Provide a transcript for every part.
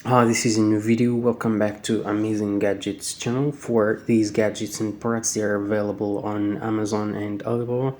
This is a new video. Welcome back to Amazing Gadgets channel. For these gadgets and products, they are available on Amazon and Alibaba.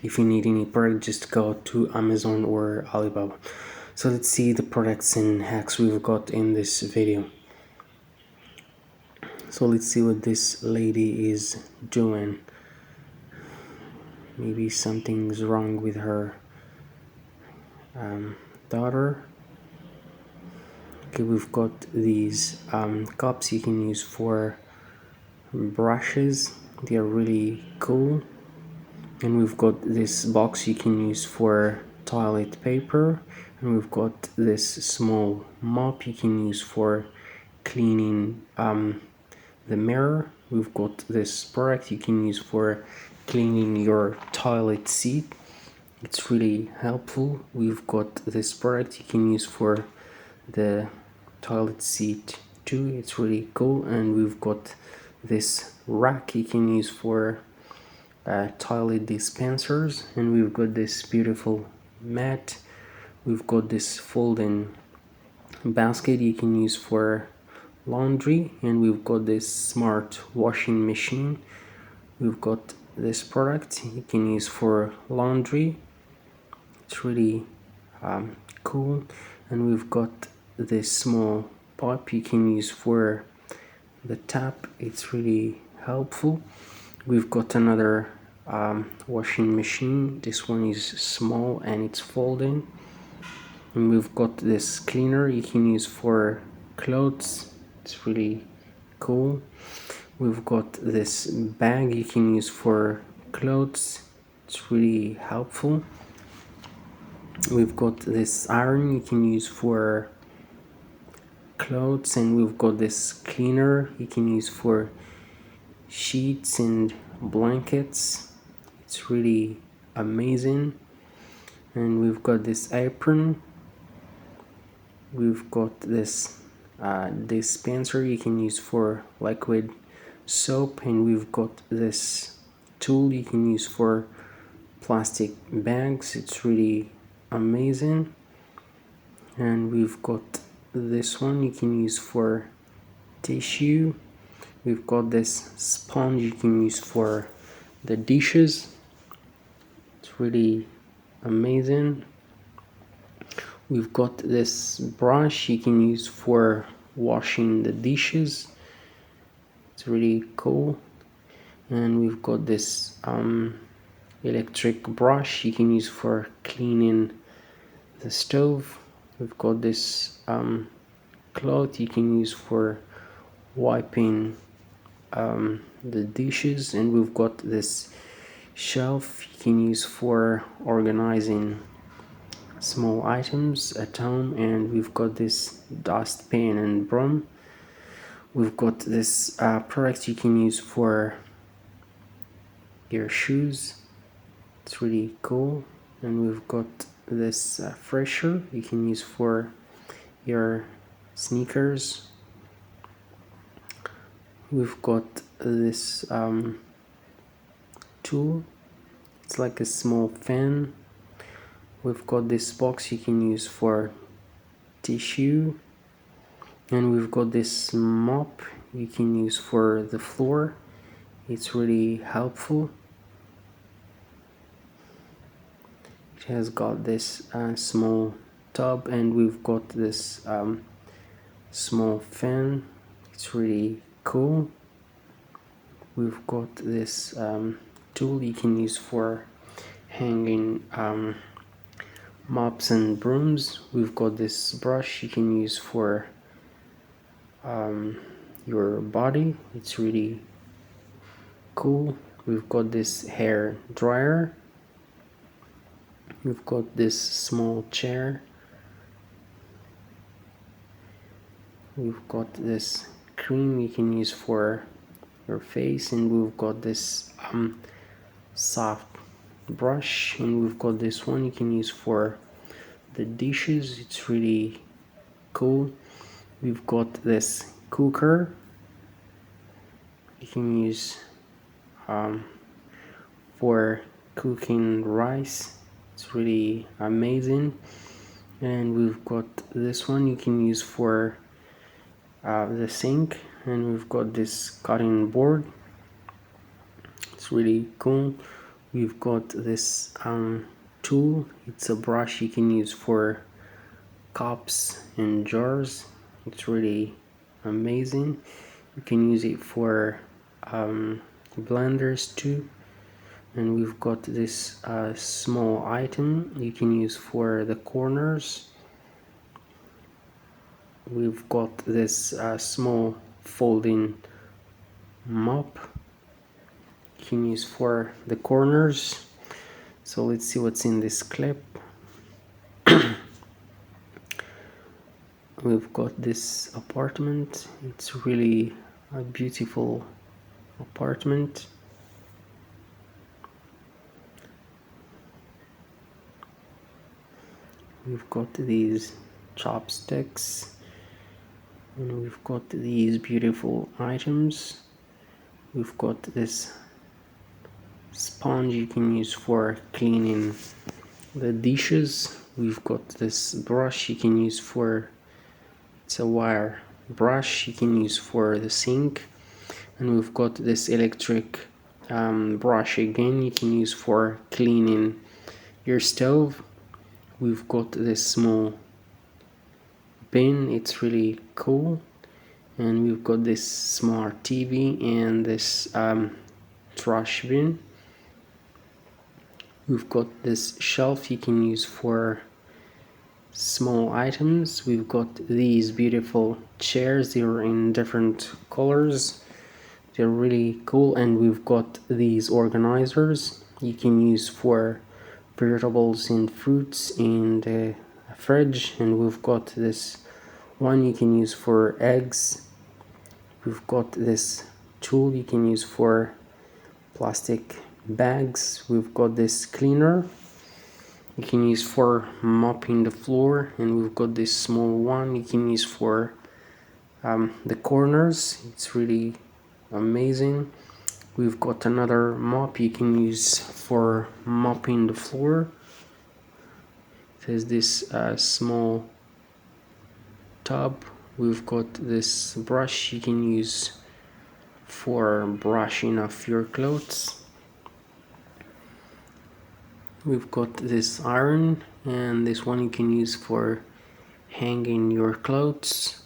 If you need any product, just go to Amazon or Alibaba. So let's see the products and hacks we've got in this video. So let's see what this lady is doing. Maybe something's wrong with her daughter. Okay, we've got these cups you can use for brushes. They are really cool. And we've got this box you can use for toilet paper, and we've got this small mop you can use for cleaning the mirror. We've got this product you can use for cleaning your toilet seat. It's really helpful. We've got this product you can use for the toilet seat too. It's really cool. And we've got this rack you can use for toilet dispensers, and we've got this beautiful mat. We've got this folding basket you can use for laundry, and we've got this smart washing machine. We've got this product you can use for laundry. It's really cool. And we've got this small pipe you can use for the tap. It's really helpful. We've got another washing machine. This one is small and it's folding. And we've got this cleaner you can use for clothes. It's really cool. We've got this bag you can use for clothes. It's really helpful. We've got this iron you can use for clothes, and we've got this cleaner you can use for sheets and blankets. It's really amazing. And we've got this apron. We've got this dispenser you can use for liquid soap, and we've got this tool you can use for plastic bags. It's really amazing. And we've got this one you can use for tissue. We've got this sponge you can use for the dishes. It's really amazing. We've got this brush you can use for washing the dishes. It's really cool. And we've got this electric brush you can use for cleaning the stove. We've got this cloth you can use for wiping the dishes. And we've got this shelf you can use for organizing small items at home. And we've got this dustpan and broom. We've got this product you can use for your shoes. It's really cool. And we've got this fresher you can use for your sneakers. We've got this tool. It's like a small fan. We've got this box you can use for tissue. And we've got this mop you can use for the floor. It's really helpful. It has got this small tub, and we've got this small fan. It's really cool. We've got this tool you can use for hanging mops and brooms. We've got this brush you can use for your body. It's really cool. We've got this hair dryer. We've got this small chair. We've got this cream you can use for your face, and we've got this soft brush, and we've got this one you can use for the dishes. It's really cool. We've got this cooker you can use for cooking rice. It's really amazing. And we've got this one you can use for the sink, and we've got this cutting board. It's really cool. We've got this tool. It's a brush you can use for cups and jars. It's really amazing. You can use it for blenders too. And we've got this small item you can use for the corners. We've got this small folding mop you can use for the corners. So let's see what's in this clip. We've got this apartment. It's really a beautiful apartment. We've got these chopsticks, and we've got these beautiful items. We've got this sponge you can use for cleaning the dishes. We've got this brush you can use for, it's a wire brush you can use for the sink. And we've got this electric brush again you can use for cleaning your stove. We've got this small bin, it's really cool. And we've got this smart TV and this trash bin. We've got this shelf you can use for small items. We've got these beautiful chairs, they're in different colors, they're really cool. And we've got these organizers you can use for vegetables and fruits in the fridge. And we've got this one you can use for eggs. We've got this tool you can use for plastic bags. We've got this cleaner you can use for mopping the floor, and we've got this small one you can use for the corners. It's really amazing. We've got another mop you can use for mopping the floor. There's this small tub. We've got this brush you can use for brushing off your clothes. We've got this iron, and this one you can use for hanging your clothes.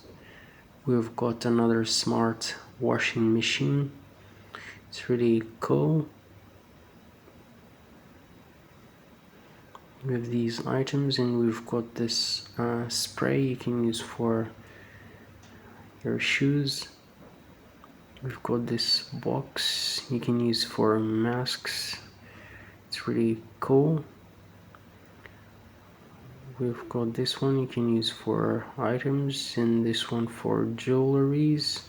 We've got another smart washing machine. It's really cool. We have these items, and we've got this spray you can use for your shoes. We've got this box you can use for masks. It's really cool. We've got this one you can use for items, and this one for jewelries.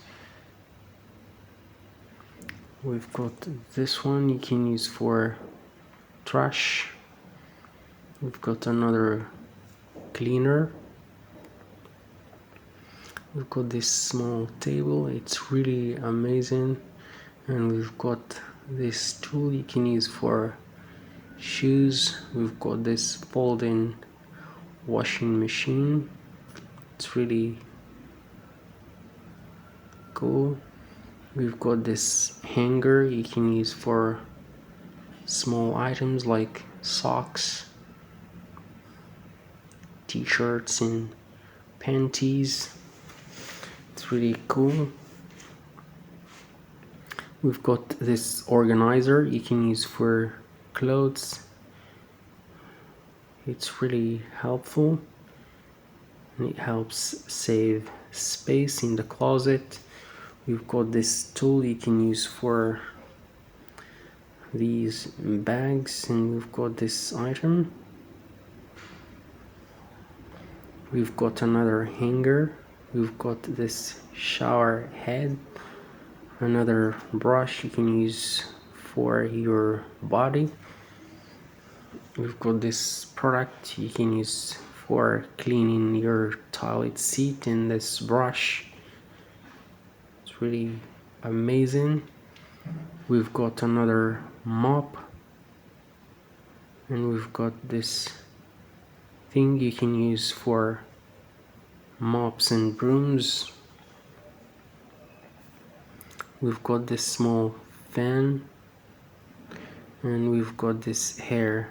We've got this one you can use for trash. We've got another cleaner. We've got this small table, it's really amazing. And we've got this tool you can use for shoes. We've got this folding washing machine. It's really cool. We've got this hanger you can use for small items like socks, t-shirts and panties. It's really cool. We've got this organizer you can use for clothes. It's really helpful, and it helps save space in the closet. We've got this tool you can use for these bags, and we've got this item. We've got another hanger. We've got this shower head, another brush you can use for your body. We've got this product you can use for cleaning your toilet seat, and this brush, it's really amazing. We've got another mop, and we've got this thing you can use for mops and brooms. We've got this small fan, and we've got this hair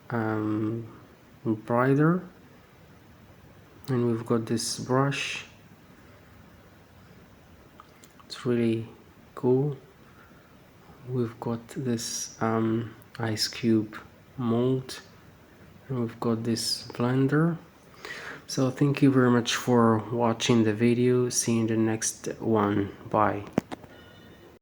braider, and we've got this brush. It's really cool. We've got this ice cube mold, and we've got this blender. So thank you very much for watching the video. See you in the next one. Bye.